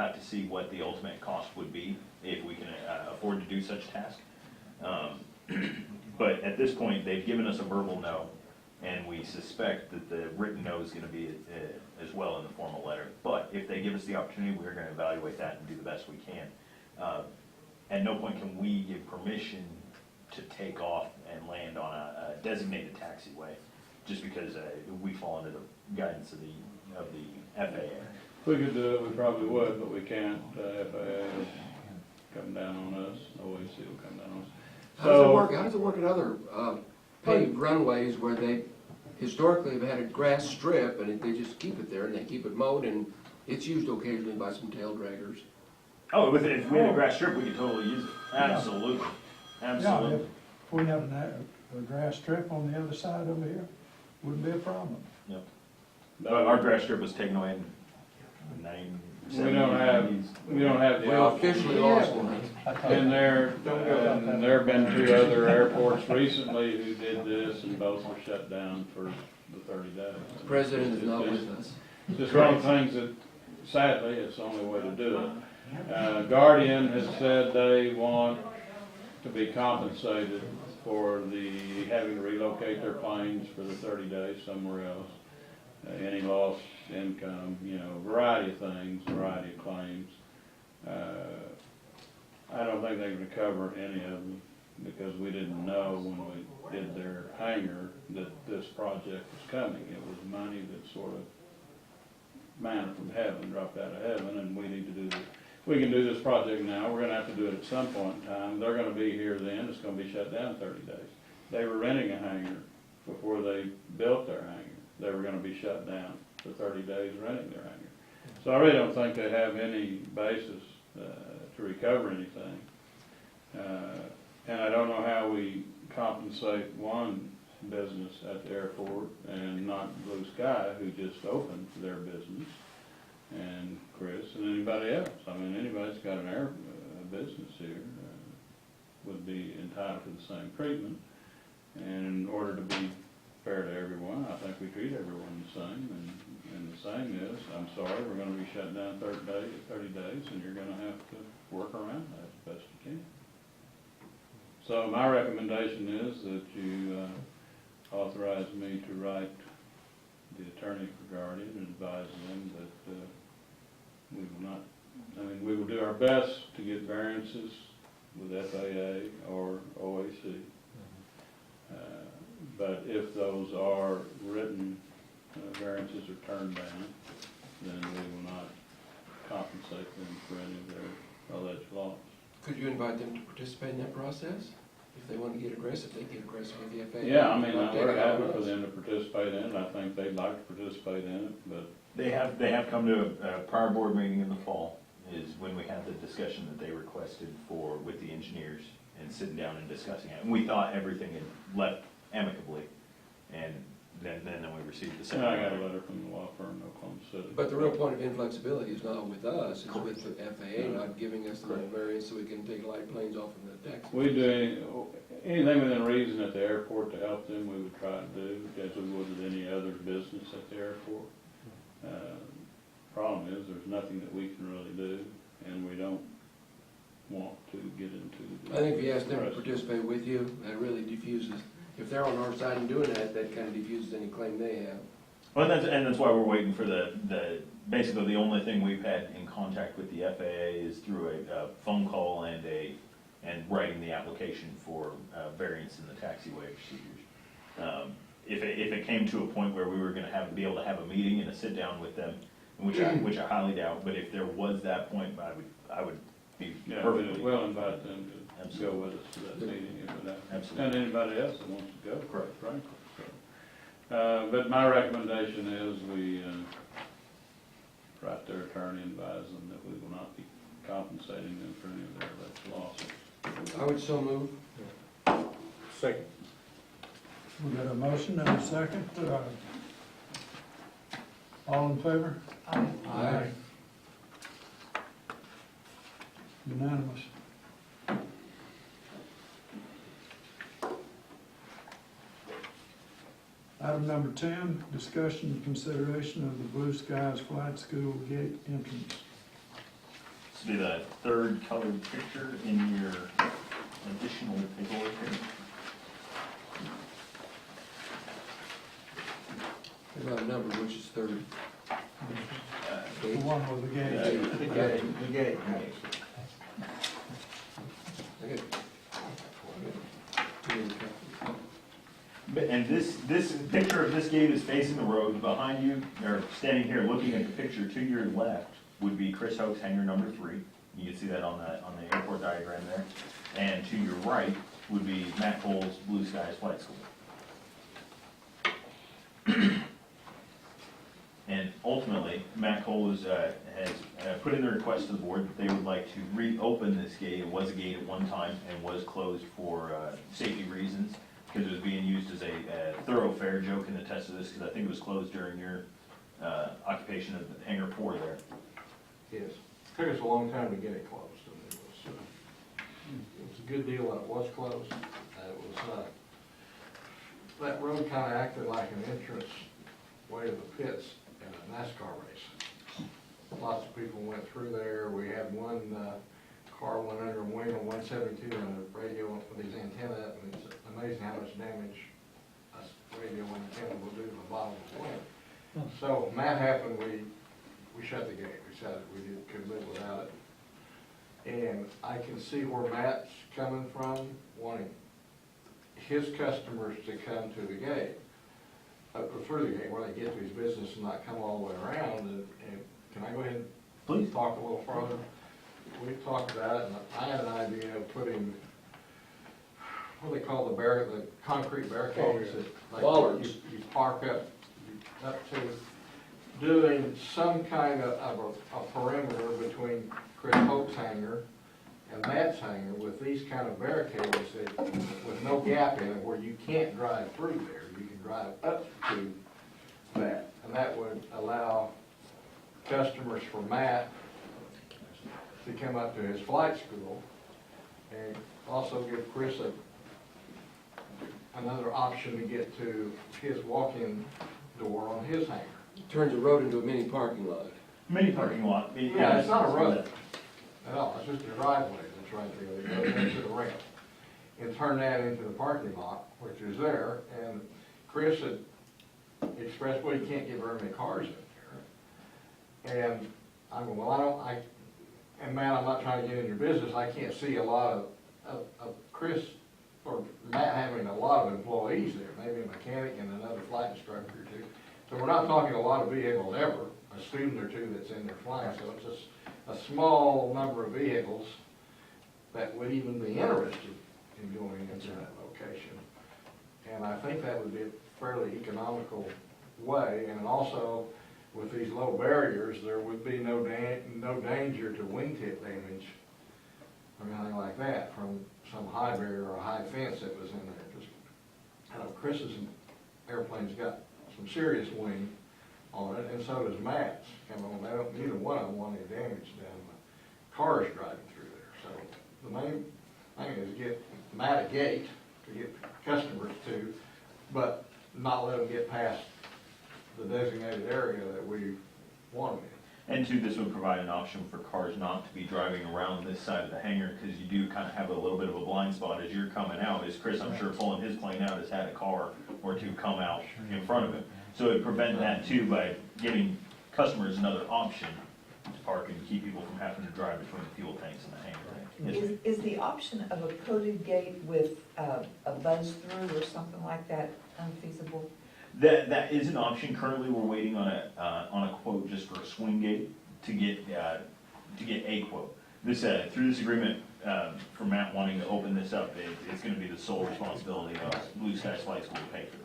have to see what the ultimate cost would be if we can afford to do such a task. But at this point, they've given us a verbal no, and we suspect that the written no is gonna be as well in the formal letter. But if they give us the opportunity, we're gonna evaluate that and do the best we can. At no point can we give permission to take off and land on a designated taxiway, just because we fall under the guidance of the FAA. If we could do it, we probably would, but we can't. FAA will come down on us, OAC will come down on us. How does it work in other paved runways where they historically have had a grass strip and they just keep it there and they keep it mowed and it's used occasionally by some tail draggers? Oh, if we had a grass strip, we could totally use it. Absolutely, absolutely. Yeah, if we had a grass strip on the other side over here, wouldn't be a problem. Yep. Our grass strip was taken away in We don't have the We option. officially lost one. And there have been 2 other airports recently who did this, and both were shut down for the 30 days. The president is not with us. Just one of the things that, sadly, it's the only way to do it. Guardian has said they want to be compensated for having to relocate their planes for the 30 days somewhere else. Any lost income, variety of things, variety of claims. I don't think they can recover any of them because we didn't know when we did their hangar that this project was coming. It was money that sort of manna from heaven, dropped out of heaven, and we need to do this. We can do this project now. We're gonna have to do it at some point in time. They're gonna be here then. It's gonna be shut down in 30 days. They were renting a hangar before they built their hangar. They were gonna be shut down for 30 days renting their hangar. So I really don't think they have any basis to recover anything. And I don't know how we compensate one business at the airport and not Blue Sky, who just opened their business, and Chris and anybody else. I mean, anybody's got an air business here would be entitled to the same treatment. And in order to be fair to everyone, I think we treat everyone the same. And the same is, I'm sorry, we're going to be shut down 30 days, and you're going to have to work around that as best you can. So my recommendation is that you authorize me to write the attorney for Guardian and advise them that we will not, we will do our best to get variances with FAA or OAC. But if those are written variances are turned down, then we will not compensate them for any of their alleged loss. Could you invite them to participate in that process? If they want to get aggressive, they get aggressive with the FAA. Yeah, we're happy for them to participate in it. I think they'd like to participate in it, but They have come to a prior board meeting in the fall, is when we had the discussion that they requested with the engineers and sitting down and discussing it. And we thought everything had left amicably, and then we received the second. I got a letter from the law firm in Oklahoma City. But the real point of inflexibility is not with us, it's with the FAA not giving us the little variance so we can take light planes off of the taxi. We do anything within reason at the airport to help them, we would try to do, as we would with any other business at the airport. Problem is, there's nothing that we can really do, and we don't want to get into. I think if you ask them to participate with you, that really diffuses, if they're on our side and doing that, that kind of diffuses any claim they have. Well, that's why we're waiting for basically the only thing we've had in contact with the FAA is through a phone call and writing the application for variance in the taxiway procedures. If it came to a point where we were going to be able to have a meeting and a sit down with them, which I highly doubt, but if there was that point, I would be perfectly. We'll invite them to go with us to that meeting if that, Absolutely. and anybody else that wants to go. Correct. Frankly. So, but my recommendation is we write their attorney and advise them that we will not be compensating them for any of their alleged losses. I would so move. Second. We got a motion and a second. All in favor? Aye. Unanimous. Item number 10, discussion and consideration of the Blue Skies Flight School gate entrance. This will be the third colored picture in your additional paperwork here. What about a number, which is third? The one with the gate. The gate. I got- And this picture of this gate is facing the road. Behind you, or standing here looking at the picture to your left, would be Chris Hoke's hangar number 3. You can see that on the airport diagram there. And to your right would be Matt Cole's Blue Skies Flight School. And ultimately, Matt Cole has put in the request to the board that they would like to reopen this gate. It was a gate at one time and was closed for safety reasons, because it was being used as a thoroughfare. Joe can attest to this, because I think it was closed during your occupation of hangar 4 there. Yes, took us a long time to get it closed, and it was a good deal that it was closed. It was, that road kinda acted like an entrance way to the pits in a NASCAR race. Lots of people went through there. We had one, car went under a wing on 172 and a radio with his antenna up, and it's amazing how much damage a radio antenna will do to the bottom of the wing. So when that happened, we shut the gate. We decided we could live without it. And I can see where Matt's coming from, wanting his customers to come to the gate, or through the gate, where they get to his business and not come all the way around. And can I go ahead and Please. talk a little further? We talked about it, and I had an idea of putting, what do they call the concrete barricades that, like, Bollards. you park up to, doing some kind of a perimeter between Chris Hope's hangar and Matt's hangar with these kind of barricades that, with no gap in it, where you can't drive through there. You can drive up to that, and that would allow customers for Matt to come up to his flight school, and also give Chris another option to get to his walk-in door on his hangar. Turns the road into a mini parking lot. Mini parking lot. Yeah, it's not a road at all, it's just a driveway that's right there, that goes into the ramp. And turn that into the parking lot, which is there, and Chris had expressed, well, you can't get very many cars in there. And I go, well, and Matt, I'm not trying to get in your business, I can't see a lot of Chris or Matt having a lot of employees there, maybe a mechanic and another flight instructor or two. So we're not talking a lot of vehicles ever, a student or two that's in there flying, so it's just a small number of vehicles that would even be interested in going into that location. And I think that would be a fairly economical way, and also with these low barriers, there would be no danger to wingtip damage or anything like that from some high barrier or a high fence that was in there. Just, I know Chris's airplane's got some serious wing on it, and so does Matt's. Neither one of them want any damage down the cars driving through there. So the main thing is get Matt a gate to get customers to, but not let them get past the designated area that we want them in. And two, this would provide an option for cars not to be driving around this side of the hangar, because you do kind of have a little bit of a blind spot as you're coming out. As Chris, I'm sure, pulling his plane out, has had a car or two come out in front of him. So it would prevent that too, by giving customers another option to park and keep people from having to drive between the fuel tanks and the hangar. Yes, ma'am. Is the option of a coated gate with a buzz through or something like that unfeasible? That is an option. Currently, we're waiting on a quote just for a swing gate to get a quote. This through this agreement for Matt wanting to open this up, it's going to be the sole responsibility of Blue Skies Flight School to pay for this.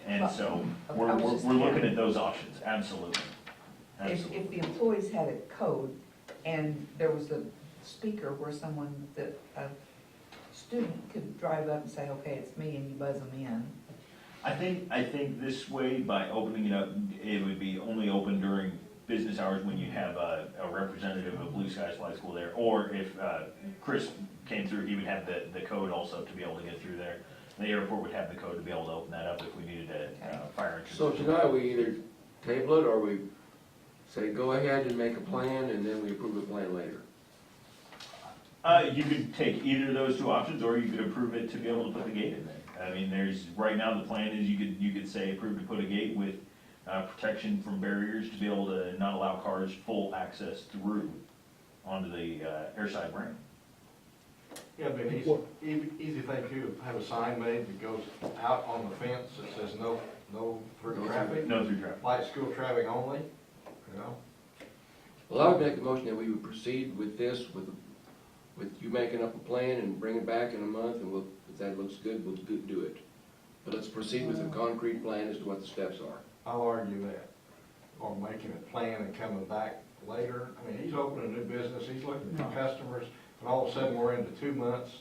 And so we're looking at those options. Absolutely. If the employees had a code and there was a speaker where a student could drive up and say, okay, it's me, and you buzz them in. I think this way, by opening it up, it would be only open during business hours when you have a representative of Blue Skies Flight School there, or if Chris came through, he would have the code also to be able to get through there. The airport would have the code to be able to open that up if we needed a fire entrance. So tonight, we either table it, or we say, go ahead and make a plan, and then we approve the plan later. You could take either of those two options, or you could approve it to be able to put the gate in there. I mean, right now, the plan is you could say approve to put a gate with, protection from barriers to be able to not allow cars full access through onto the, airside ramp. Yeah, but easy thing too, have a sign made that goes out on the fence that says no through traffic, No through traffic. light school traffic only, you know? Well, I would make a motion that we would proceed with this, with you making up a plan and bring it back in a month, and we'll, if that looks good, we'll do it. But let's proceed with a concrete plan as to what the steps are. I'll argue that, or making a plan and coming back later. I mean, he's opening a new business, he's looking for customers, and all of a sudden, we're into 2 months,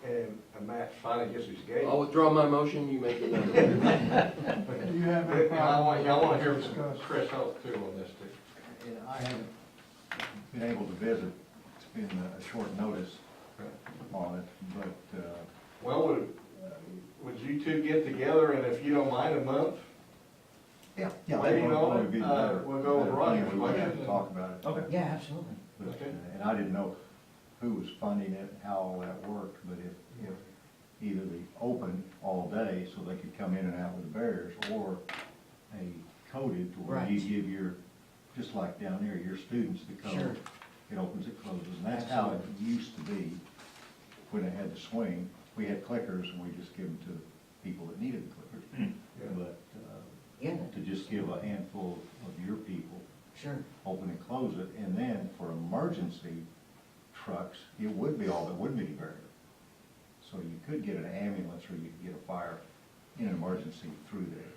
and Matt finally gets his gate. I'll withdraw my motion, you make another one. Do you have any And I want to hear problem? from Chris Hope too on this too. And I haven't been able to visit, it's been a short notice on it, but, Well, would you two get together, and if you don't mind, a month? yeah, Well, that you would know, probably be better. we'll go with Roger's We would have motion. to talk about it. Okay. Yeah, absolutely. But, Okay. and I didn't know who was funding it, how all that worked, but if either they open all day so they could come in and out with the barriers, or a coded to where you Right. give your, just like down there, your students the Sure. code. It opens, it closes, and that's how it used to be when it had the swing. We had clickers and we just give them to people that needed the clickers. Hmm. Yeah. But, Yeah, to just give a handful of your people, sure. open and close it, and then for emergency trucks, it would be all, there wouldn't be a barrier. So you could get an ambulance, or you could get a fire in an emergency through there.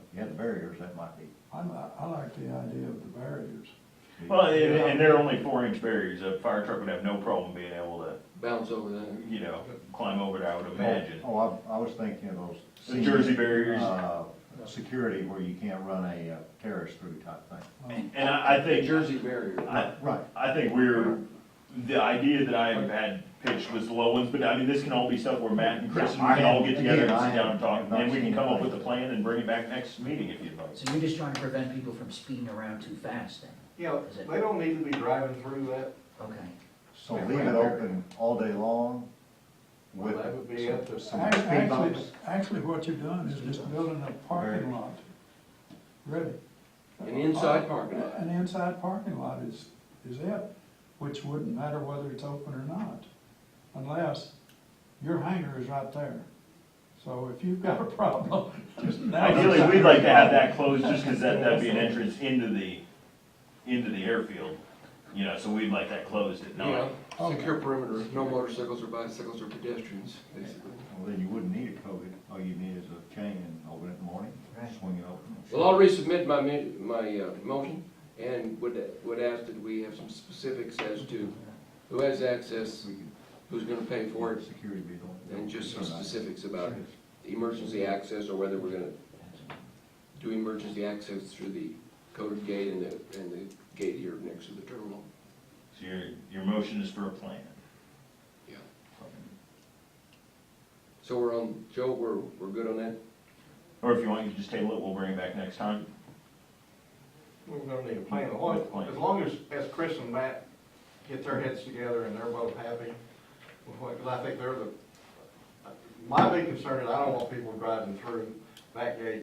If you had the barriers, that might be. I like the idea of the barriers. Well, and they're only 4-inch barriers. A fire truck would have no problem being able to, Bounce over that. climb over it, I would imagine. Oh, I was thinking of those. The Jersey barriers. Security where you can't run a terrorist through type thing. And I think, Jersey barrier. Right. I think the idea that I had pitched was the low ones, but I mean, this can all be stuff where Matt and Chris, and we can all get together and sit down and talk, and we can come up with a plan and bring it back next meeting if you'd like. So you're just trying to prevent people from speeding around too fast then? You know, Is it- they don't need to be driving through that. Okay. So leave it open all day long with That would be up to some Actually, speed bumps. actually, what you've done is just building a parking lot, ready. An inside parking lot. An inside parking lot is it, which wouldn't matter whether it's open or not, unless your hangar is right there. So if you've got a problem, just now. Ideally, we'd like to have that closed, just because that'd be an entrance into the airfield, so we'd like that closed at Yeah, night. secure perimeter, no motorcycles or bicycles or pedestrians, basically. Well, then you wouldn't need a code. All you need is a chain and open it in the morning, Right. swing it open. Well, I'll resubmit my motion, and would ask that we have some specifics as to who has access, We could, who's gonna pay for it, security be the and just some specifics about emergency access, or whether we're gonna do emergency access through the coded gate and the gate here next to the terminal. So your motion is for a plan. Yeah. So we're on, Joe, we're good on that? Or if you want, you can just table it, we'll bring it back next time. We're gonna need a plan. As long as Chris and Matt get their heads together and they're both happy with what, because I think my big concern is I don't want people driving through that gate